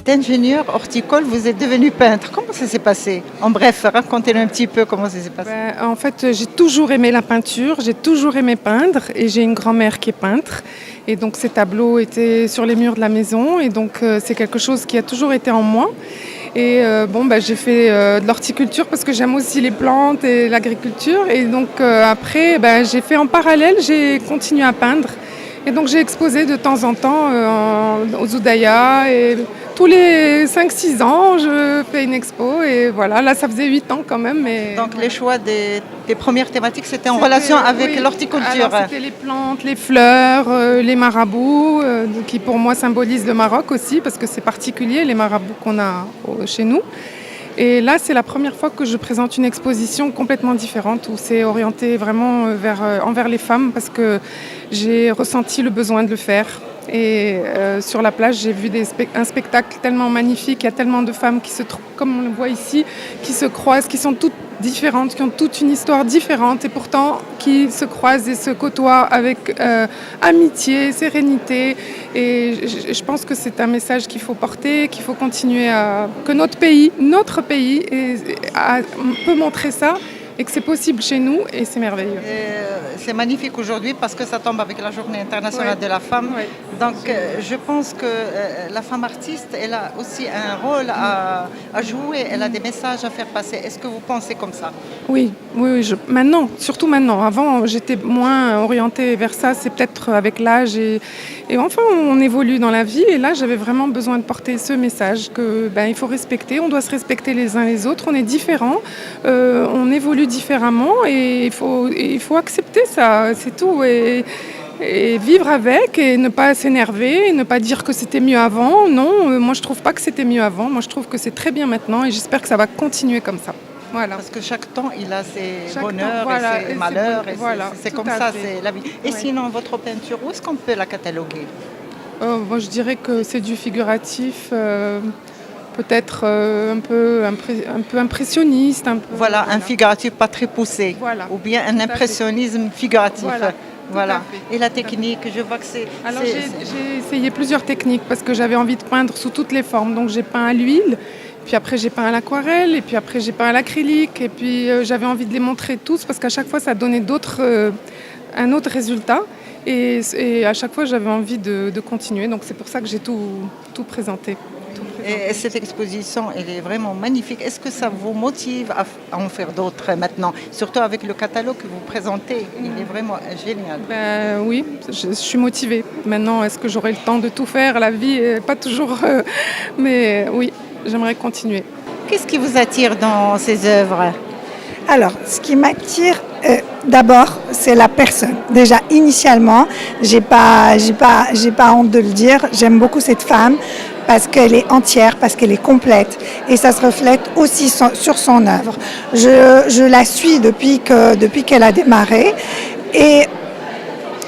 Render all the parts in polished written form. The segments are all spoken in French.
d'ingénieur horticole, vous êtes devenu peintre. Comment ça s'est passé? En bref, racontez-nous un petit peu comment ça s'est passé. En fait, j'ai toujours aimé la peinture, j'ai toujours aimé peindre et j'ai une grand-mère qui est peintre. Et donc ces tableaux étaient sur les murs de la maison et donc c'est quelque chose qui a toujours été en moi. Et j'ai fait de l'horticulture parce que j'aime aussi les plantes et l'agriculture. Et donc après, j'ai fait en parallèle, j'ai continué à peindre. Et donc j'ai exposé de temps en temps aux Oudaya et tous les 5-6 ans, je fais une expo et voilà, là ça faisait 8 ans quand même. Mais Donc voilà. les choix des premières thématiques, c'était en relation avec Oui, l'horticulture. alors, c'était les plantes, les fleurs, les marabouts, qui pour moi symbolisent le Maroc aussi parce que c'est particulier les marabouts qu'on a chez nous. Et là, c'est la première fois que je présente une exposition complètement différente où c'est orienté vraiment envers les femmes parce que j'ai ressenti le besoin de le faire. Et sur la plage, j'ai vu un spectacle tellement magnifique. Il y a tellement de femmes qui comme on le voit ici, qui se croisent, qui sont toutes différentes, qui ont toute une histoire différente et pourtant qui se croisent et se côtoient avec amitié, sérénité. Et je pense que c'est un message qu'il faut porter, qu'il faut continuer que notre pays peut montrer ça et que c'est possible chez nous et c'est merveilleux. C'est magnifique aujourd'hui parce que ça tombe avec la Journée internationale de la femme. Ouais. Donc je pense que la femme artiste, elle a aussi un rôle à jouer, elle a des messages à faire passer. Est-ce que vous pensez comme ça? Oui, maintenant, surtout maintenant. Avant, j'étais moins orientée vers ça. C'est peut-être avec l'âge et enfin, on évolue dans la vie. Et là, j'avais vraiment besoin de porter ce message que il faut respecter. On doit se respecter les uns les autres. On est différents, on évolue différemment et il faut accepter ça. C'est tout. Et vivre avec et ne pas s'énerver et ne pas dire que c'était mieux avant. Non, moi je trouve pas que c'était mieux avant. Moi je trouve que c'est très bien maintenant et j'espère que ça va continuer comme ça. Voilà. Parce que chaque temps, il a ses Chaque bonheurs temps, voilà, et ses et malheurs. C'est tout comme à ça, fait. c'est la vie. Et Ouais. sinon, votre peinture, où est-ce qu'on peut la cataloguer? Moi je dirais que c'est du figuratif, peut-être un peu impressionniste. Voilà, un figuratif pas très poussé. Voilà. Ou bien un Tout à fait. impressionnisme figuratif. Voilà. Tout à fait. Et la technique, je vois que c'est... Alors j'ai essayé plusieurs techniques parce que j'avais envie de peindre sous toutes les formes. Donc j'ai peint à l'huile, puis après j'ai peint à l'aquarelle, et puis après j'ai peint à l'acrylique. Et puis j'avais envie de les montrer tous parce qu'à chaque fois ça donnait un autre résultat. Et à chaque fois j'avais envie de continuer. Donc c'est pour ça que j'ai tout présenté. Et cette exposition, elle est vraiment magnifique. Est-ce que ça vous motive à en faire d'autres maintenant? Surtout avec le catalogue que vous présentez, il est vraiment génial. Oui, je suis motivée. Maintenant, est-ce que j'aurai le temps de tout faire? La vie n'est pas toujours... mais oui, j'aimerais continuer. Qu'est-ce qui vous attire dans ces œuvres? Alors, ce qui m'attire d'abord, c'est la personne. Déjà, initialement, j'ai pas honte de le dire. J'aime beaucoup cette femme parce qu'elle est entière, parce qu'elle est complète, et ça se reflète aussi sur son œuvre. Je la suis depuis qu'elle a démarré, et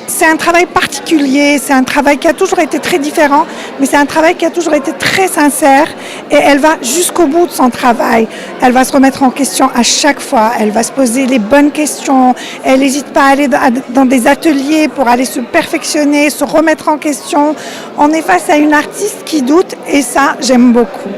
c'est un travail particulier, c'est un travail qui a toujours été très différent, mais c'est un travail qui a toujours été très sincère et elle va jusqu'au bout de son travail. Elle va se remettre en question à chaque fois, elle va se poser les bonnes questions, elle n'hésite pas à aller dans des ateliers pour aller se perfectionner, se remettre en question. On est face à une artiste qui doute et ça, j'aime beaucoup.